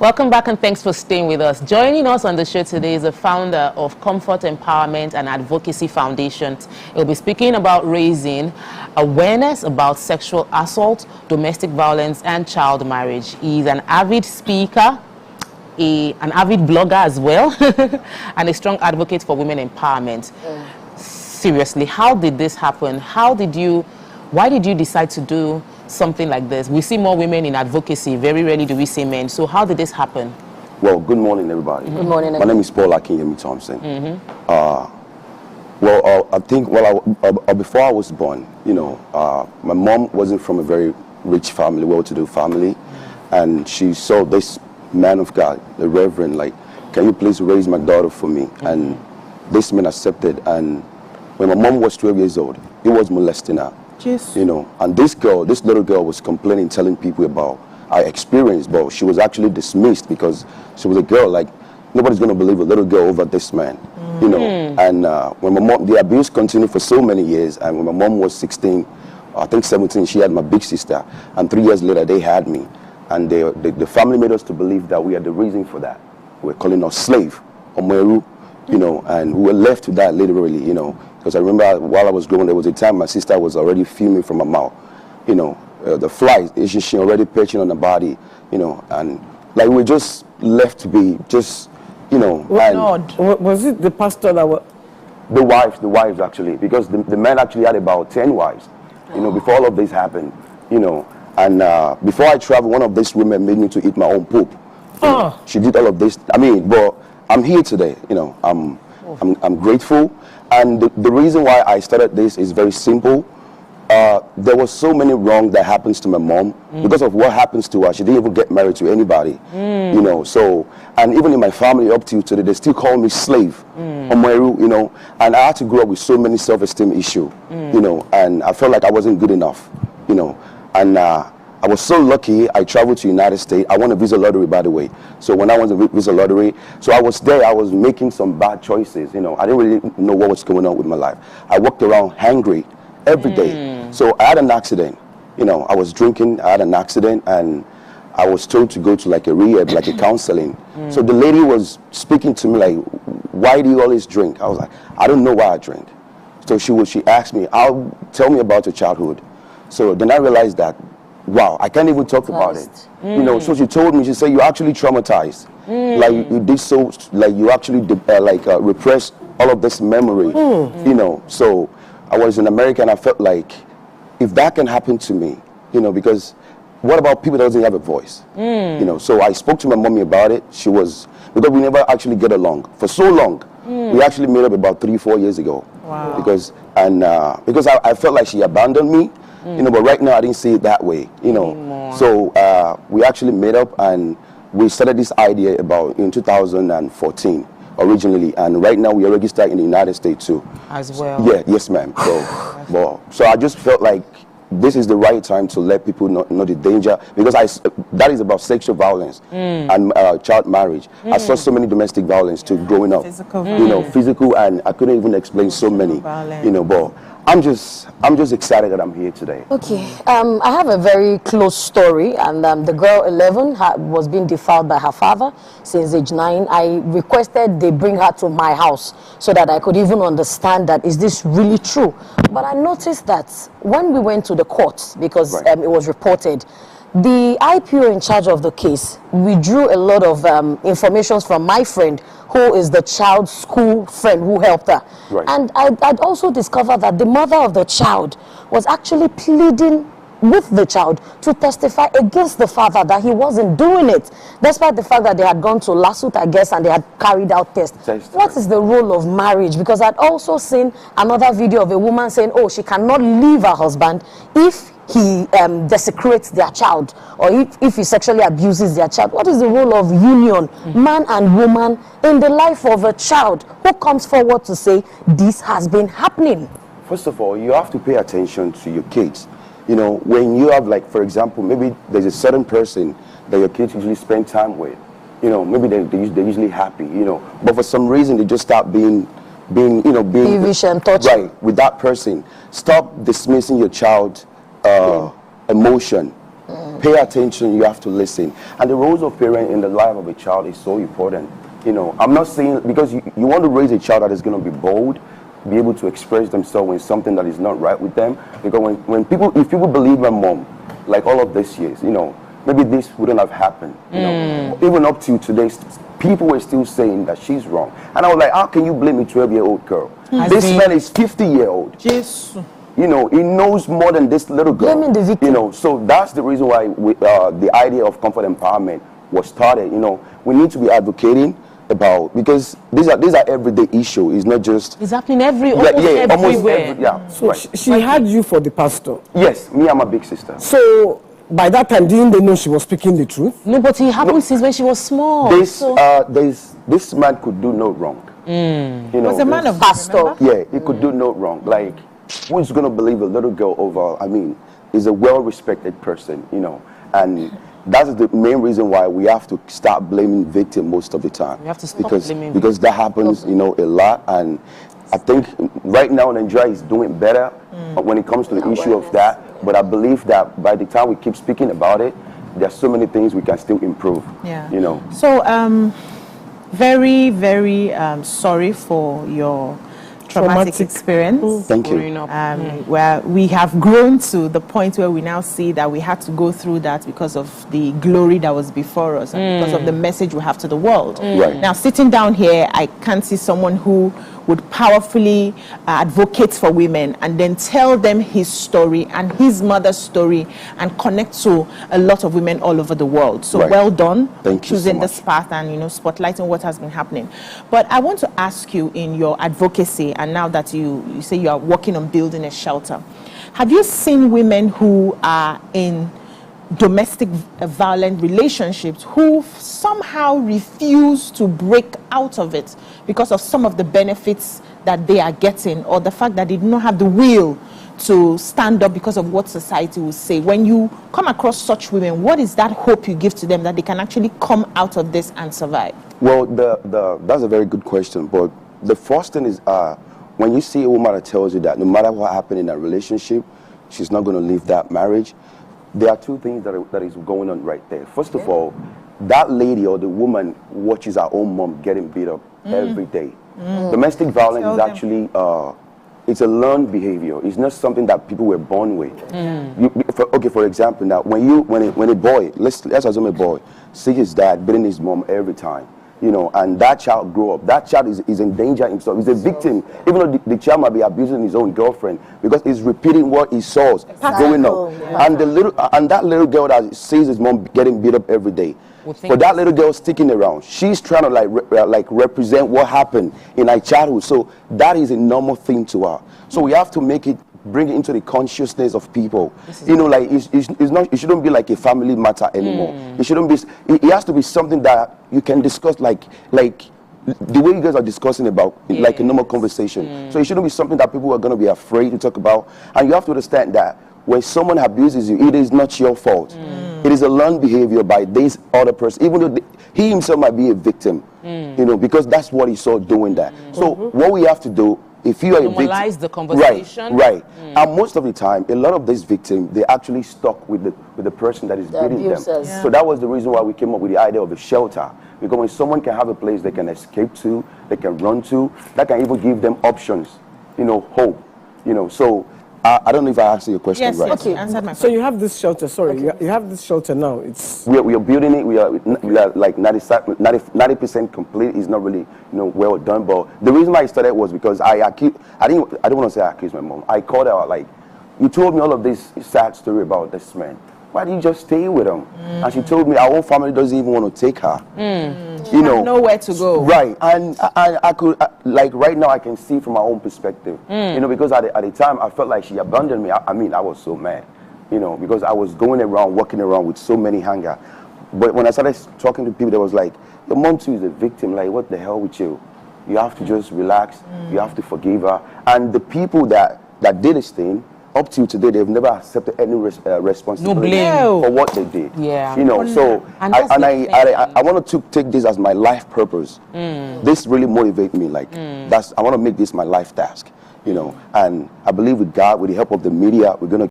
Welcome back and thanks for staying with us. Joining us on the show today is the founder of Comfort Empowerment and Advocacy Foundation. He'll be speaking about raising awareness about sexual assault, domestic violence, and child marriage. He's an avid speaker, an avid blogger as well, and a strong advocate for women empowerment. Seriously, how did this happen? Why did you decide to do something like this? We see more women in advocacy. Very rarely do we see men. So how did this happen? Well, good morning, everybody. Good morning. My name is Paul Akinyemi Thompson. I think before I was born, my mom wasn't from a very rich family, well-to-do family, and she saw this man of God, the Reverend, like, can you please raise my daughter for me? And this man accepted. And when my mom was 12 years old, he was molesting her. Yes. And this little girl was complaining, telling people about our experience, but she was actually dismissed because she was a girl. Like, nobody's going to believe a little girl over this man, And when my mom, the abuse continued for so many years, and when my mom was 16, I think 17, she had my big sister, and 3 years later, they had me. And the family made us to believe that we had the reason for that. We were calling us slave, Omeru, and we were left to that literally, Because I remember while I was growing, there was a time my sister was already fuming from her mouth. The flies, she already perching on the body, and like we were just left to be just, Was it the pastor that was? The wives actually, because the man actually had about 10 wives, before all of this happened, and before I traveled, one of these women made me to eat my own poop. She did all of this. But I'm here today, I'm grateful. And the reason why I started this is very simple. There was so many wrong that happens to my mom because of what happens to her. She didn't even get married to anybody, So, and even in my family up to today, they still call me slave, Omeru, And I had to grow up with so many self-esteem issues, And I felt like I wasn't good enough, And I was so lucky. I traveled to the United States. I won a visa lottery, by the way. So when I won the visa lottery, so I was there. I was making some bad choices. I didn't really know what was going on with my life. I walked around hungry every day. So I had an accident. I was drinking. I had an accident, and I was told to go to like a rehab, like a counseling. So the lady was speaking to me like, "Why do you always drink?" I was like, "I don't know why I drink." So she asked me, "Tell me about your childhood." So then I realized that, wow, I can't even talk about it. So she told me, she said, "You're actually traumatized. Like you did so, like you actually repressed all of this memory." So I was in America, and I felt like, if that can happen to me, because what about people that doesn't have a voice? So I spoke to my mommy about it. Because we never actually get along for so long. We actually made up about 3-4 years ago. Wow. Because I felt like she abandoned me. But right now I didn't see it that way, Anymore. So we actually made up, and we started this idea in 2014 originally, and right now we are registered in the United States too. As well. Yes, ma'am. So I just felt like this is the right time to let people know the danger, because that is about sexual violence and child marriage. I saw so many domestic violence too growing up. Physical, and I couldn't even explain so many. But I'm just excited that I'm here today. Okay, I have a very close story, and the girl 11 was being defiled by her father since age 9. I requested they bring her to my house so that I could even understand that, is this really true? But I noticed that when we went to the court, because it was reported, the IPO in charge of the case withdrew a lot of information from my friend, who is the child's school friend who helped her. And I'd also discovered that the mother of the child was actually pleading with the child to testify against the father that he wasn't doing it, despite the fact that they had gone to lawsuit, I guess, and they had carried out tests. What is the role of marriage? Because I'd also seen another video of a woman saying, oh, she cannot leave her husband if he desecrates their child, or if he sexually abuses their child. What is the role of union, man and woman, in the life of a child who comes forward to say, this has been happening? First of all, you have to pay attention to your kids. When you have, like, for example, maybe there's a certain person that your kids usually spend time with, maybe they're usually happy, but for some reason they just stop being peevish and touchy. Right, with that person. Stop dismissing your child emotion. pay attention, you have to listen. And the roles of parent in the life of a child is so important. You know, I'm not saying, because you want to raise a child that is going to be bold, be able to express themselves when something that is not right with them. Because if people believe my mom, like all of these years, you know, maybe this wouldn't have happened. You know, even up to today, people were still saying that she's wrong. And I was like, how can you blame a 12-year-old girl? This man is 50-year-old. Jesus. You know, he knows more than this little girl. Blaming the victim. You know, so that's the reason why the idea of comfort empowerment was started. You know, we need to be advocating about, because these are everyday issue. It's not just. It's happening almost almost everywhere. So right. she had you for the pastor. Yes, me and my big sister. So by that time, didn't they know she was speaking the truth? No, but it happened since when she was small. This man could do no wrong. You know, Was a man of Pastor. Yeah, he could do no wrong. Like, who's gonna believe a little girl over? I mean, is a well-respected person. You know, and that's the main reason why we have to start blaming victim most of the time. We have to stop blaming because that happens, you know, a lot. And I think right now Nigeria is doing better when it comes to the issue of that. But I believe that by the time we keep speaking about it, there's so many things we can still improve. Yeah. You know. So, very, very sorry for your traumatic experience. Thank you. Where we have grown to the point where we now see that we had to go through that because of the glory that was before us and because of the message we have to the world. Right. Now, sitting down here, I can't see someone who would powerfully advocate for women and then tell them his story and his mother's story and connect to a lot of women all over the world. So Right. well done. Thank you so choosing much. this path and, you know, spotlighting what has been happening. But I want to ask you, in your advocacy, and now that you say you are working on building a shelter, have you seen women who are in domestic violent relationships who somehow refuse to break out of it because of some of the benefits that they are getting, or the fact that they do not have the will to stand up because of what society will say? When you come across such women, what is that hope you give to them that they can actually come out of this and survive? Well, that's a very good question. But the first thing is, when you see a woman that tells you that no matter what happened in that relationship, she's not going to leave that marriage, there are two things that is going on right there. First of all, that lady or the woman watches her own mom getting beat up every day. Domestic violence is actually it's a learned behavior. It's not something that people were born with. For example, now when a boy, let's assume a boy, sees his dad beating his mom every time, you know, and that child grow up, that child is in danger himself. He's a victim, even though the child might be abusing his own girlfriend, because he's repeating what he saw growing up. Yeah. And that little girl that sees his mom getting beat up every day, for that little girl sticking around, she's trying to like represent what happened in her childhood. So that is a normal thing to her. So we have to bring it into the consciousness of people. You know, like it shouldn't be like a family matter anymore. It shouldn't be. It has to be something that you can discuss, like the way you guys are discussing about, like a normal conversation. So it shouldn't be something that people are going to be afraid to talk about. And you have to understand that when someone abuses you, it is not your fault. It is a learned behavior by this other person, even though he himself might be a victim. You know, because that's what he saw doing that. So what we have to do, if you are Normalize a victim, the conversation. right. And most of the time, a lot of these victims, they actually stuck with the person that is beating them. abusers. So that was the reason why we came up with the idea of a shelter. Because when someone can have a place they can escape to, they can run to, that can even give them options, you know, hope. You know, so I don't know if I answered your question Yes, right. yes, you Okay. answered my So question. you have this shelter. Sorry, you have this shelter now. It's We are building it. We are like 90% complete. It's not really, you know, well done. But the reason why I started was because I don't want to say I accused my mom. I called her out, like, you told me all of this sad story about this man. Why do you just stay with him? And she told me our whole family doesn't even want to take her. You know, Nowhere to go. right? And I could like right now I can see from my own perspective. You know, because at the time I felt like she abandoned me. I mean, I was so mad. You know, because I was going around, walking around with so many anger. But when I started talking to people, they was like, your mom too is a victim. Like, what the hell with you? You have to just relax. You have to forgive her. And the people that did this thing, up till today, they've never accepted any responsibility blame. for what they did. Yeah. You know, so And that's I want to take this as my life purpose. This really motivates me. Like I want to make this my life task. You know, and I believe with God, with the help of the media, we're gonna